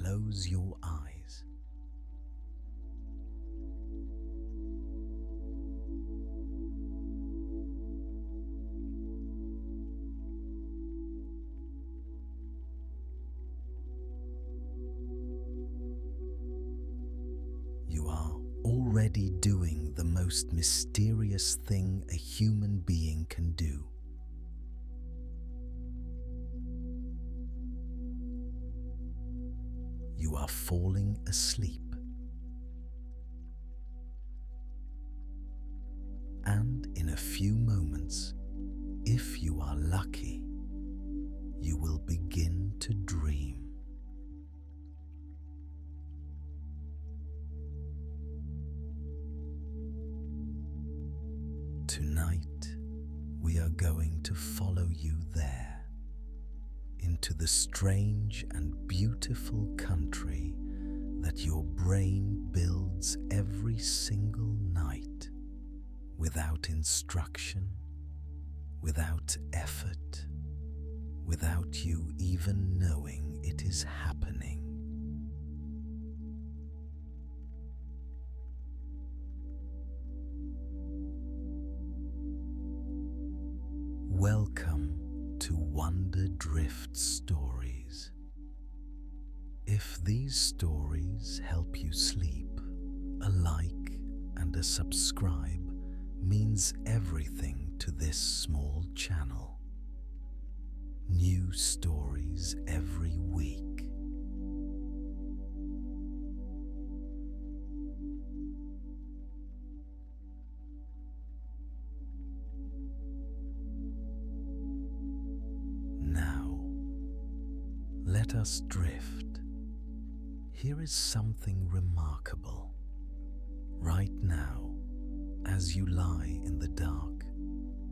close your eyes. You are already doing the most mysterious thing a human being can do. You are falling asleep. And in a few moments, if you are lucky, you will begin to dream. Tonight, we are going to follow you there, into the strange and beautiful country that your brain builds every single night, without instruction, without effort, without you even knowing it is happening. Welcome to Wonder Drift Stories. If these stories help you sleep, a like and a subscribe means everything to this small channel. New stories every week. Let us drift. Here is something remarkable. Right now, as you lie in the dark,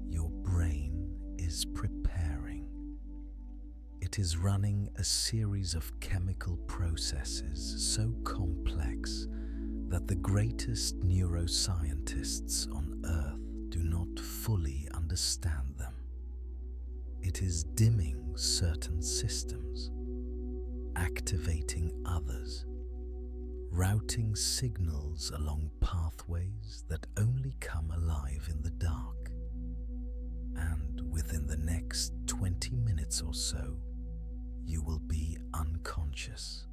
your brain is preparing. It is running a series of chemical processes so complex that the greatest neuroscientists on Earth do not fully understand them. It is dimming certain systems, activating others, routing signals along pathways that only come alive in the dark. And within the next 20 minutes or so, you will be unconscious.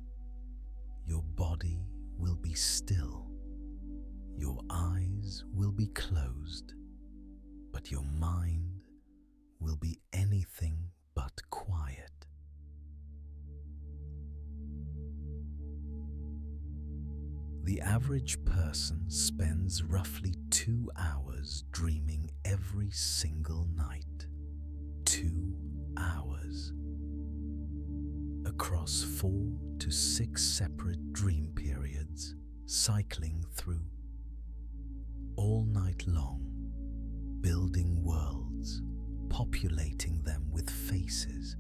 Your body will be still. Your eyes will be closed, but your mind will be anything but quiet. The average person spends roughly 2 hours dreaming every single night. 2 hours. Across 4 to 6 separate dream periods, cycling through. All night long, building worlds, populating them with faces,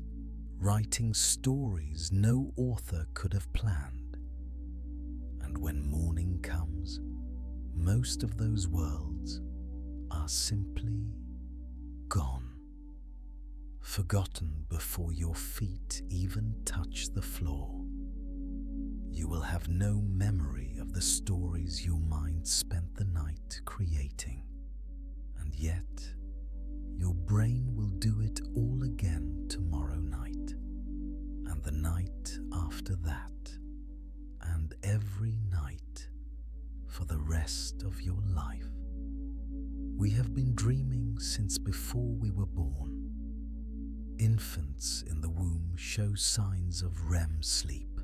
writing stories no author could have planned. And when morning comes, most of those worlds are simply gone, forgotten before your feet even touch the floor. You will have no memory of the stories your mind spent the night creating, and yet your brain will do it all again tomorrow night, and the night after that, and every night for the rest of your life. We have been dreaming since before we were born. Infants in the womb show signs of REM sleep,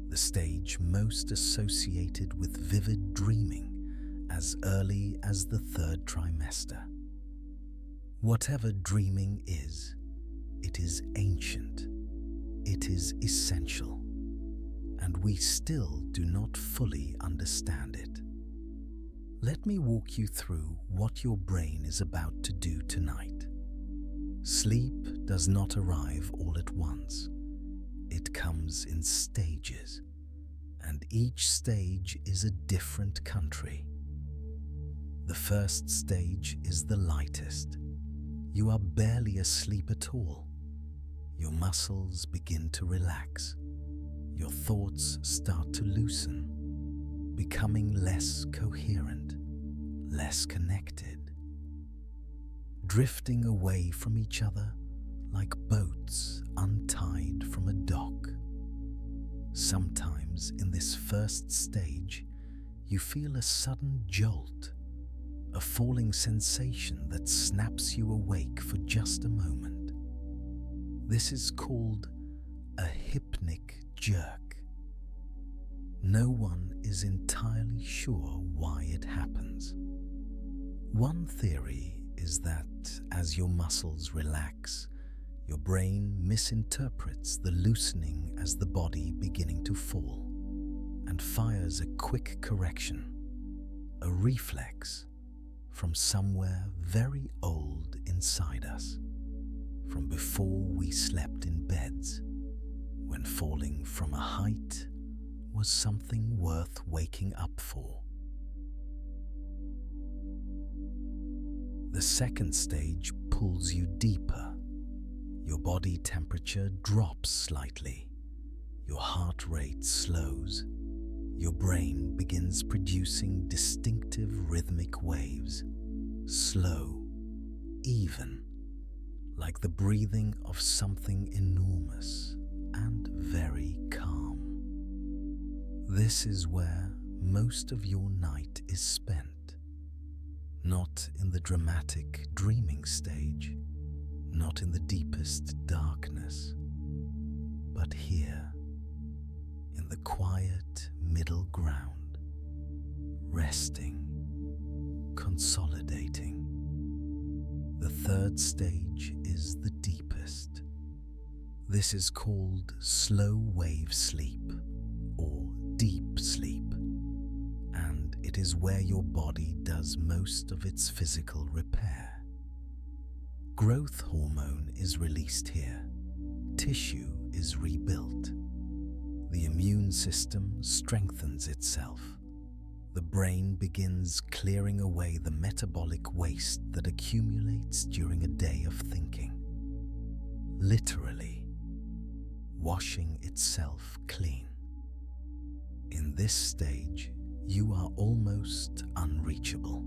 the stage most associated with vivid dreaming, as early as the 3rd trimester. Whatever dreaming is, it is ancient, it is essential, and we still do not fully understand it. Let me walk you through what your brain is about to do tonight. Sleep does not arrive all at once. It comes in stages, and each stage is a different country. The first stage is the lightest. You are barely asleep at all. Your muscles begin to relax. Your thoughts start to loosen, becoming less coherent, less connected, drifting away from each other like boats untied from a dock. Sometimes in this first stage, you feel a sudden jolt, a falling sensation that snaps you awake for just a moment. This is called a hypnic jerk. No one is entirely sure why it happens. One theory is that as your muscles relax, your brain misinterprets the loosening as the body beginning to fall and fires a quick correction, a reflex from somewhere very old inside us, from before we slept in beds, when falling from a height was something worth waking up for. The second stage pulls you deeper. Your body temperature drops slightly. Your heart rate slows. Your brain begins producing distinctive rhythmic waves, slow, even, like the breathing of something enormous and very calm. This is where most of your night is spent, not in the dramatic dreaming stage, not in the deepest darkness, but here, in the quiet middle ground, resting, consolidating. The third stage is the deepest. This is called slow wave sleep or deep sleep, and it is where your body does most of its physical repair. Growth hormone is released here. Tissue is rebuilt. The immune system strengthens itself. The brain begins clearing away the metabolic waste that accumulates during a day of thinking. Literally, washing itself clean. In this stage, you are almost unreachable.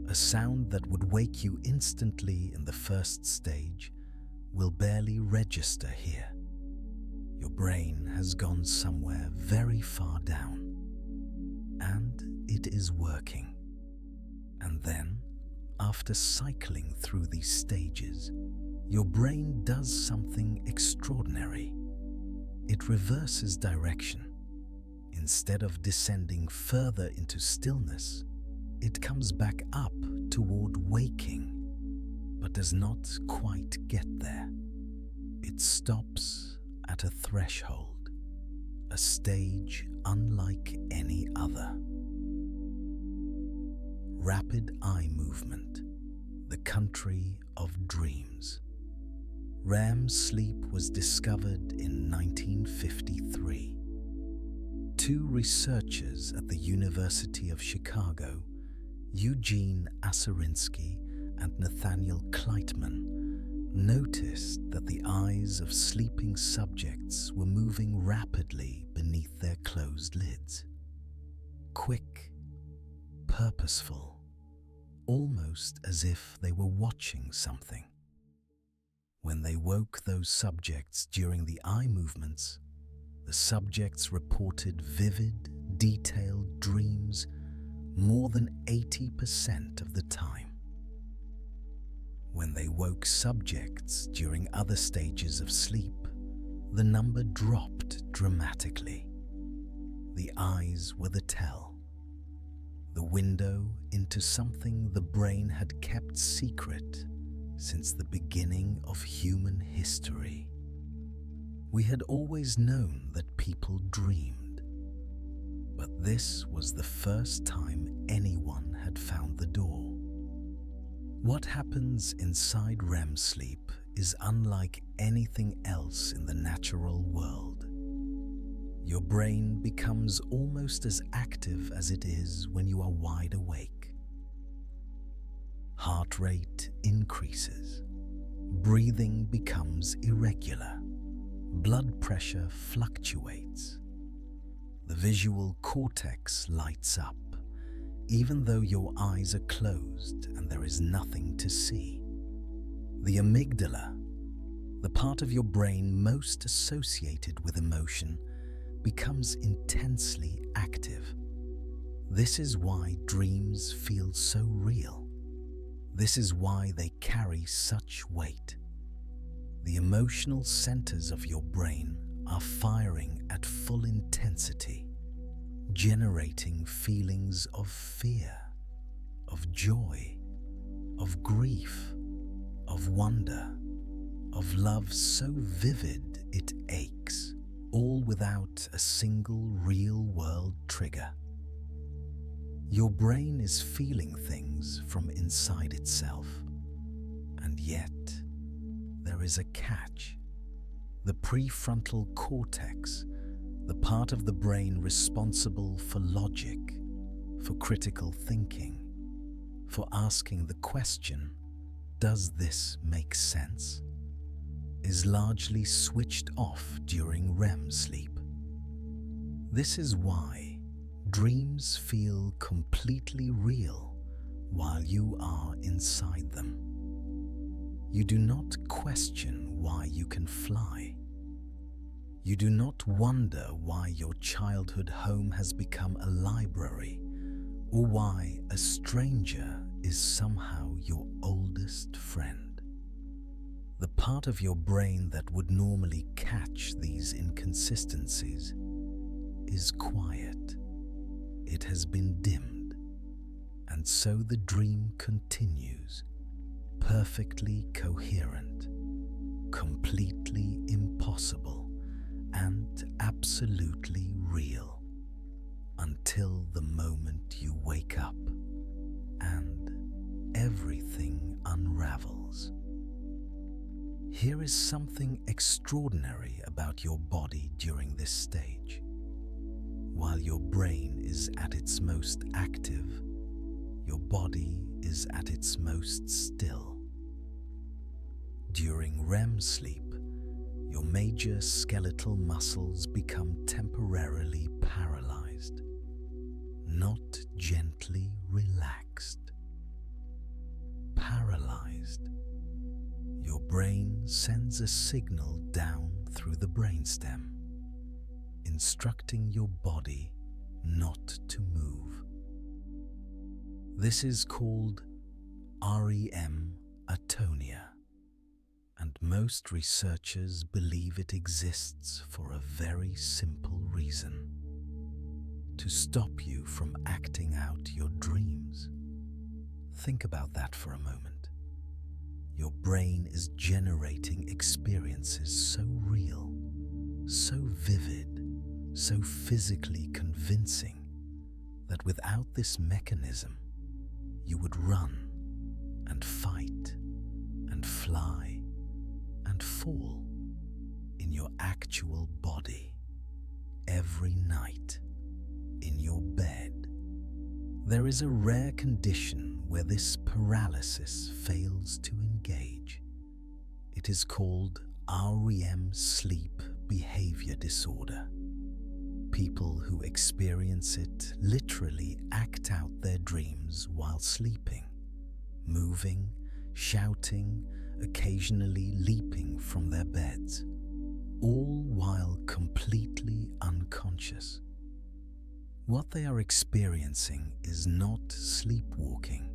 A sound that would wake you instantly in the first stage will barely register here. Your brain has gone somewhere very far down, and it is working. And then, after cycling through these stages, your brain does something extraordinary. It reverses direction. Instead of descending further into stillness, it comes back up toward waking, but does not quite get there. It stops at a threshold, a stage unlike any other. Rapid eye movement, the country of dreams. REM sleep was discovered in 1953. Two researchers at the University of Chicago, Eugene Aserinsky and Nathaniel Kleitman, noticed that the eyes of sleeping subjects were moving rapidly beneath their closed lids. Quick, purposeful, almost as if they were watching something. When they woke those subjects during the eye movements, the subjects reported vivid, detailed dreams more than 80% of the time. When they woke subjects during other stages of sleep, the number dropped dramatically. The eyes were the tell, the window into something the brain had kept secret since the beginning of human history. We had always known that people dreamed, but this was the first time anyone had found the door. What happens inside REM sleep is unlike anything else in the natural world. Your brain becomes almost as active as it is when you are wide awake. Heart rate increases. Breathing becomes irregular. blood pressure fluctuates. The visual cortex lights up, even though your eyes are closed and there is nothing to see. The amygdala, the part of your brain most associated with emotion, becomes intensely active. This is why dreams feel so real. This is why they carry such weight. The emotional centers of your brain are firing at full intensity, generating feelings of fear, of joy, of grief, of wonder, of love so vivid it aches, all without a single real-world trigger. Your brain is feeling things from inside itself, and yet there is a catch. The prefrontal cortex, the part of the brain responsible for logic, for critical thinking, for asking the question, "Does this make sense?" is largely switched off during REM sleep. This is why dreams feel completely real while you are inside them. You do not question why you can fly. You do not wonder why your childhood home has become a library, or why a stranger is somehow your oldest friend. The part of your brain that would normally catch these inconsistencies is quiet. It has been dimmed, and so the dream continues, perfectly coherent, completely impossible, and absolutely real, until the moment you wake up and everything unravels. Here is something extraordinary about your body during this stage. While your brain is at its most active, your body is at its most still. During REM sleep, your major skeletal muscles become temporarily paralyzed, not gently relaxed. Paralyzed. Your brain sends a signal down through the brainstem, instructing your body not to move. This is called REM atonia, and most researchers believe it exists for a very simple reason: to stop you from acting out your dreams. Think about that for a moment. Your brain is generating experiences so real, so vivid, so physically convincing, that without this mechanism, you would run and fight and fly and fall in your actual body every night in your bed. There is a rare condition where this paralysis fails to engage. It is called REM sleep behavior disorder. People who experience it literally act out their dreams while sleeping, moving, shouting, occasionally leaping from their beds, all while completely unconscious. What they are experiencing is not sleepwalking.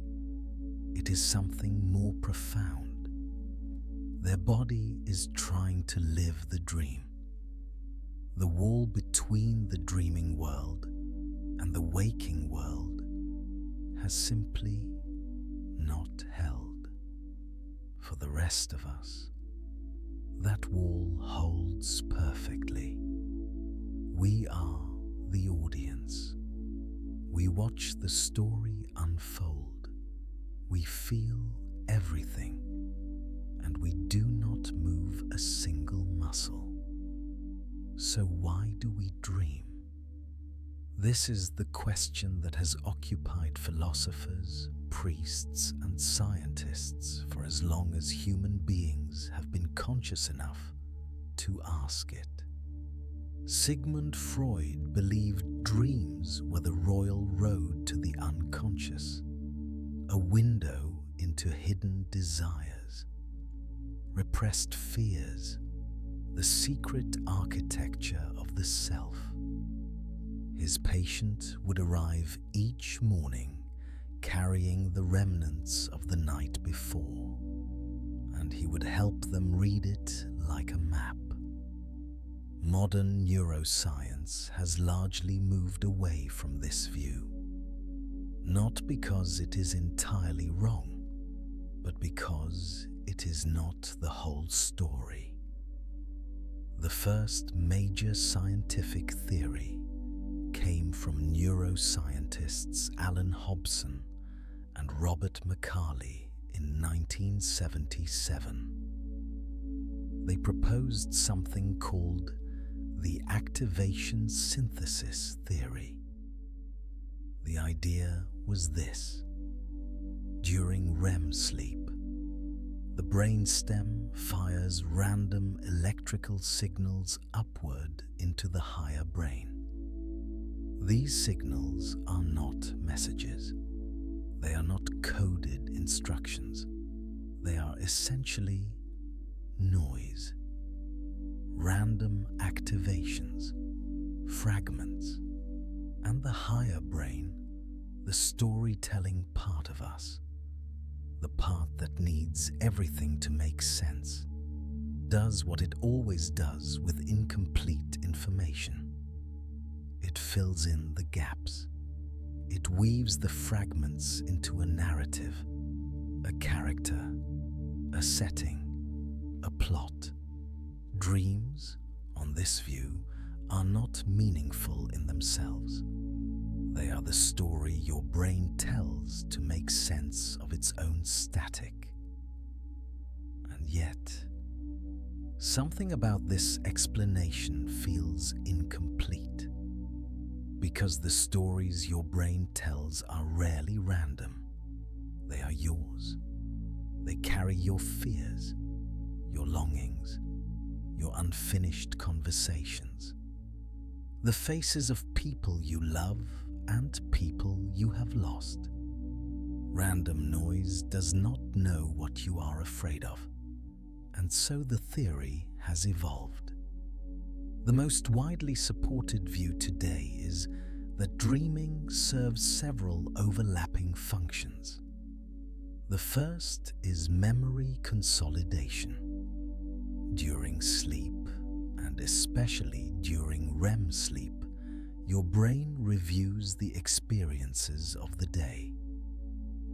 It is something more profound. Their body is trying to live the dream. The wall between the dreaming world and the waking world has simply not held. For the rest of us, that wall holds perfectly. We are the audience. We watch the story unfold. We feel everything, and we do not move a single muscle. So why do we dream? This is the question that has occupied philosophers, priests, and scientists for as long as human beings have been conscious enough to ask it. Sigmund Freud believed dreams were the royal road to the unconscious, a window into hidden desires, repressed fears, the secret architecture of the self. His patient would arrive each morning carrying the remnants of the night before, and he would help them read it like a map. Modern neuroscience has largely moved away from this view, not because it is entirely wrong, but because it is not the whole story. The first major scientific theory came from neuroscientists Alan Hobson and Robert McCarley in 1977. They proposed something called the activation synthesis theory. The idea was this: during REM sleep, the brainstem fires random electrical signals upward into the higher brain. These signals are not messages. They are not coded instructions. They are essentially noise, random activations, fragments, and the higher brain, the storytelling part of us, the part that needs everything to make sense, does what it always does with incomplete information. It fills in the gaps. It weaves the fragments into a narrative, a character, a setting, a plot. Dreams, on this view, are not meaningful in themselves. They are the story your brain tells to make sense of its own static. And yet, something about this explanation feels incomplete, because the stories your brain tells are rarely random. They are yours. They carry your fears, your longings, your unfinished conversations, the faces of people you love and people you have lost. Random noise does not know what you are afraid of, and so the theory has evolved. The most widely supported view today is that dreaming serves several overlapping functions. The first is memory consolidation. During sleep, and especially during REM sleep, your brain reviews the experiences of the day.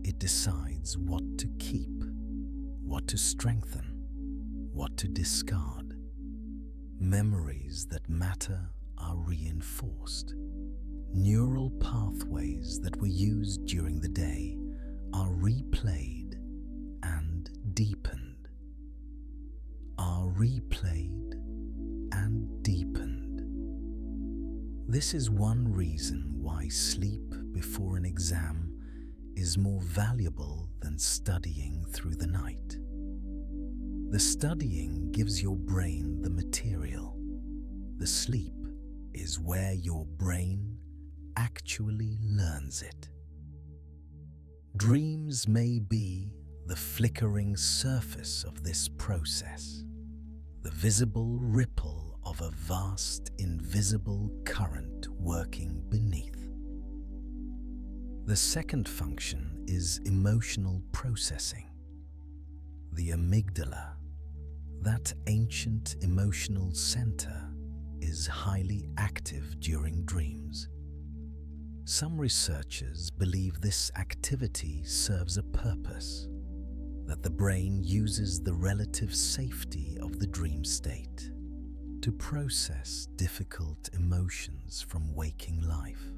It decides what to keep, what to strengthen, what to discard. Memories that matter are reinforced. Neural pathways that were used during the day are replayed and deepened. This is one reason why sleep before an exam is more valuable than studying through the night. The studying gives your brain the material. The sleep is where your brain actually learns it. Dreams may be the flickering surface of this process, the visible ripple of a vast invisible current working beneath. The second function is emotional processing. The amygdala, that ancient emotional center, is highly active during dreams. Some researchers believe this activity serves a purpose, that the brain uses the relative safety of the dream state to process difficult emotions from waking life,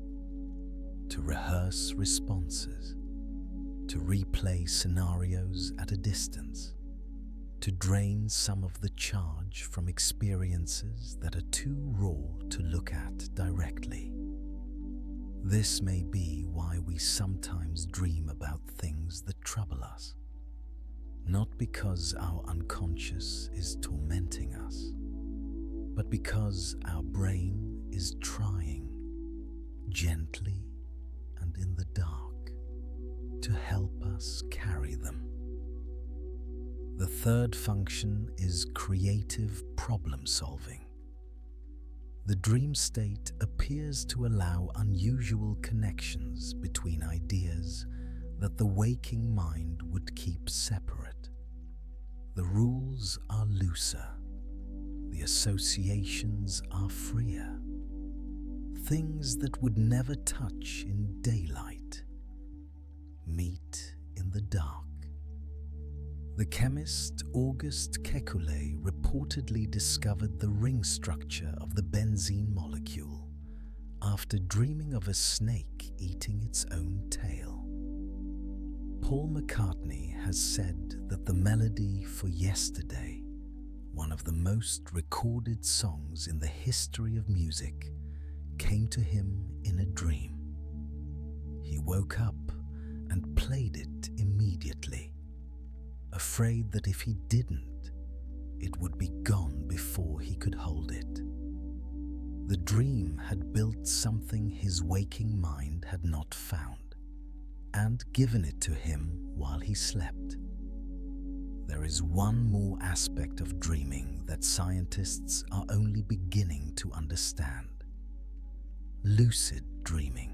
to rehearse responses, to replay scenarios at a distance, to drain some of the charge from experiences that are too raw to look at directly. This may be why we sometimes dream about things that trouble us, not because our unconscious is tormenting us, but because our brain is trying, gently and in the dark, to help us carry them. The third function is creative problem solving. The dream state appears to allow unusual connections between ideas that the waking mind would keep separate. The rules are looser. The associations are freer. Things that would never touch in daylight meet in the dark. The chemist Auguste Kekulé reportedly discovered the ring structure of the benzene molecule after dreaming of a snake eating its own tail. Paul McCartney has said that the melody for Yesterday, one of the most recorded songs in the history of music, came to him in a dream. He woke up and played it immediately, afraid that if he didn't, it would be gone before he could hold it. The dream had built something his waking mind had not found, and given it to him while he slept. There is one more aspect of dreaming that scientists are only beginning to understand: lucid dreaming.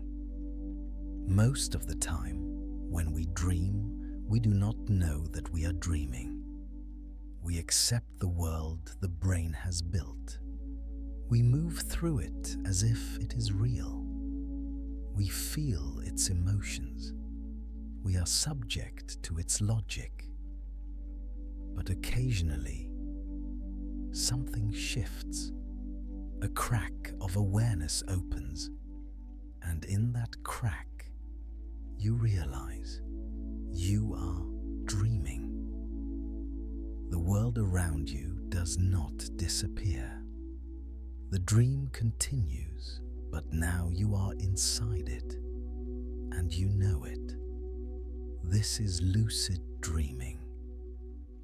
Most of the time, when we dream, we do not know that we are dreaming. We accept the world the brain has built. We move through it as if it is real. We feel its emotions. We are subject to its logic. But occasionally, something shifts. A crack of awareness opens, and in that crack, you realize you are dreaming. The world around you does not disappear. The dream continues, but now you are inside it, and you know it. This is lucid dreaming,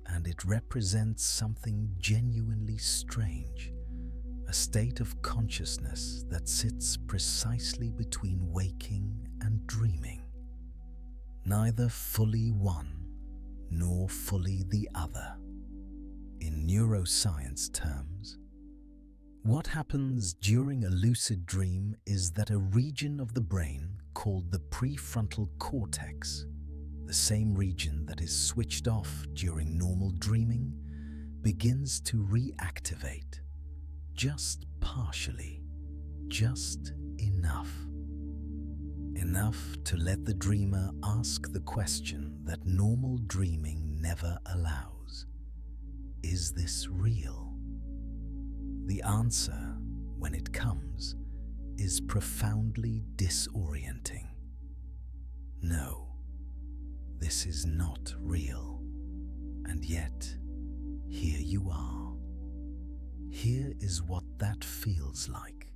and it represents something genuinely strange, a state of consciousness that sits precisely between waking and dreaming. Neither fully one nor fully the other. In neuroscience terms, what happens during a lucid dream is that a region of the brain called the prefrontal cortex, the same region that is switched off during normal dreaming, begins to reactivate, just partially, just enough. Enough to let the dreamer ask the question that normal dreaming never allows: is this real? The answer, when it comes, is profoundly disorienting. No, this is not real. And yet, here you are. Here is what that feels like.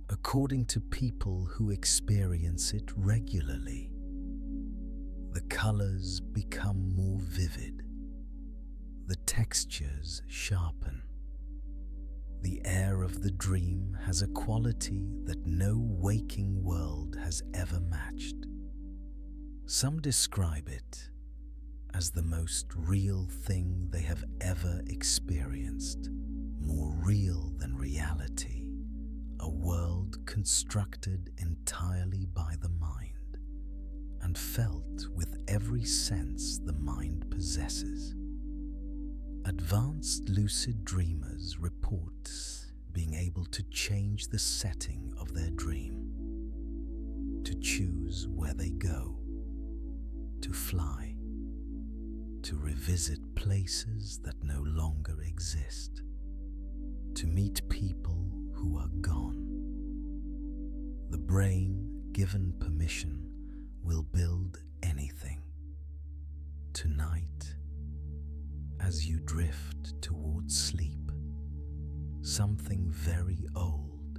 According to people who experience it regularly, the colors become more vivid. The textures sharpen. The air of the dream has a quality that no waking world has ever matched. Some describe it as the most real thing they have ever experienced, more real than reality, a world constructed entirely by the mind and felt with every sense the mind possesses. Advanced lucid dreamers report being able to change the setting of their dream, to choose where they go, to fly, to revisit places that no longer exist, to meet people who are gone. The brain, given permission, will build anything. Tonight, as you drift towards sleep, something very old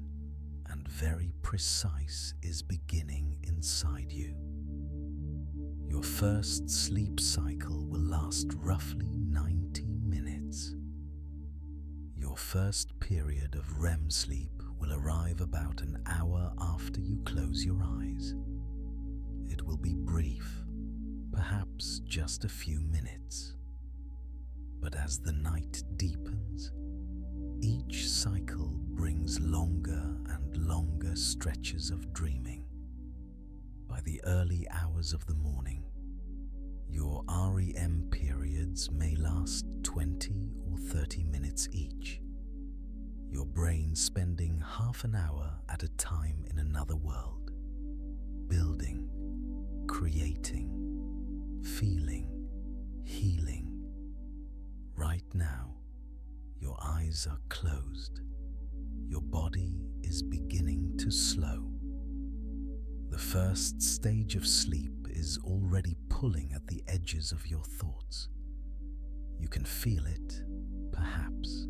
and very precise is beginning inside you. Your first sleep cycle will last roughly 90 minutes. Your first period of REM sleep will arrive about an hour after you close your eyes. It will be brief, perhaps just a few minutes. But as the night deepens, each cycle brings longer and longer stretches of dreaming. By the early hours of the morning, your REM periods may last 20 or 30 minutes each, your brain spending half an hour at a time in another world, building, creating, feeling, healing. Right now, your eyes are closed. Your body is beginning to slow. The first stage of sleep is already pulling at the edges of your thoughts. You can feel it, perhaps.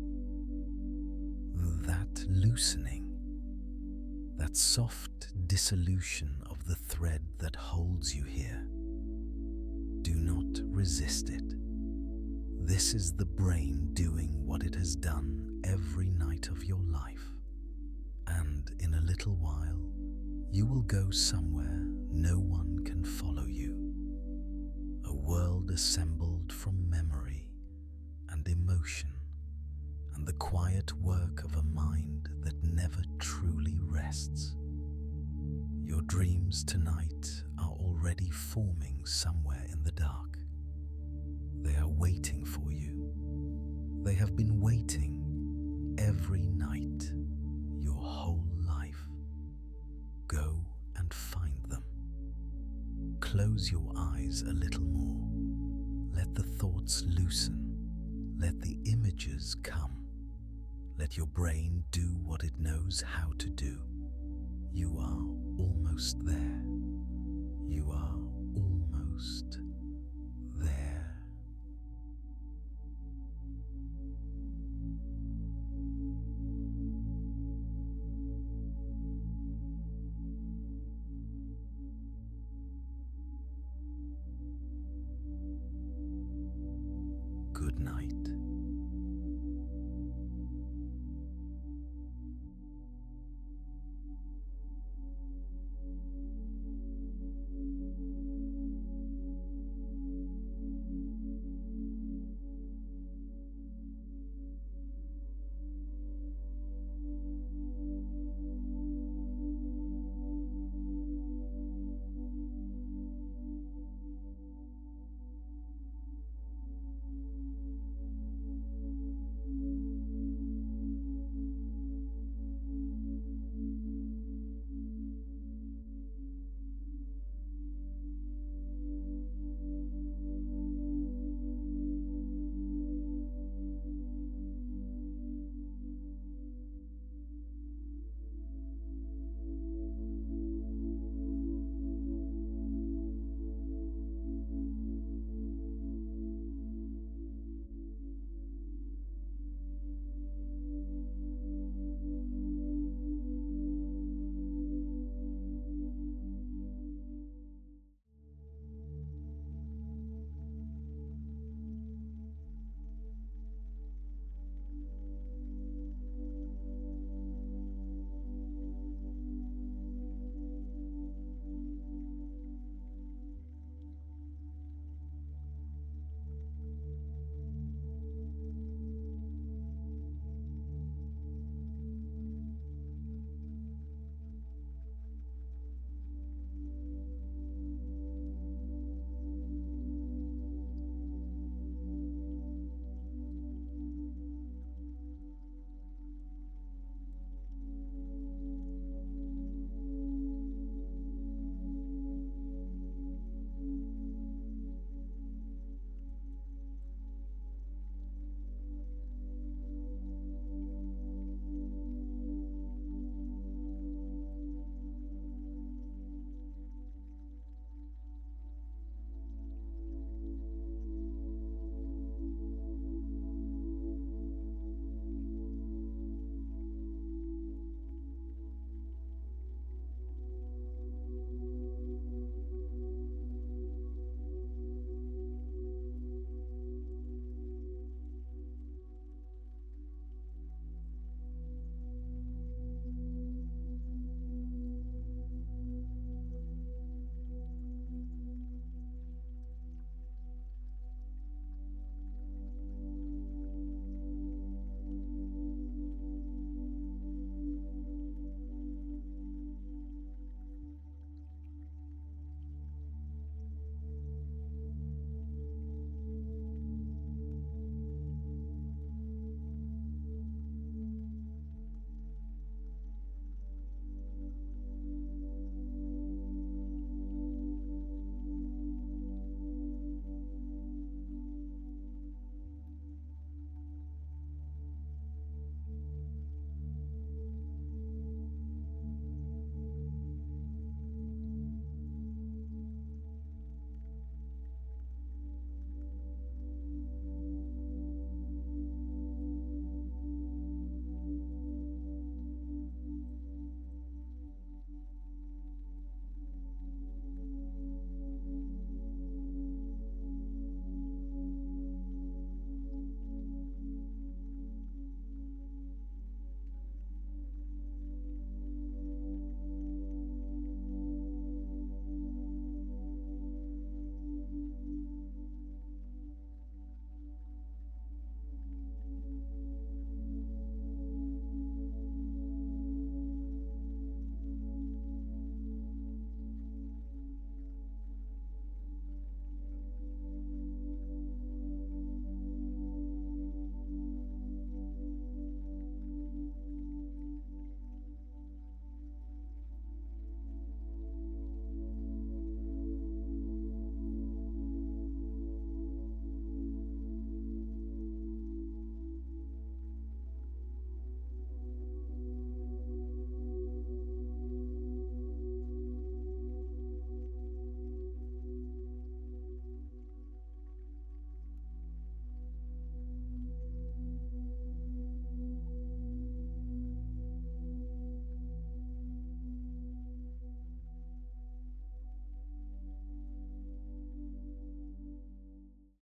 That loosening, that soft dissolution of the thread that holds you here. Do not resist it. This is the brain doing what it has done every night of your life. And in a little while, you will go somewhere no one can follow you. A world assembled from memory and emotion and the quiet work of a mind that never truly rests. Your dreams tonight are already forming somewhere in the dark. They are waiting for you. They have been waiting every night, your whole life. Go and find them. Close your eyes a little more. Let the thoughts loosen. Let the images come. Let your brain do what it knows how to do. You are almost there. You are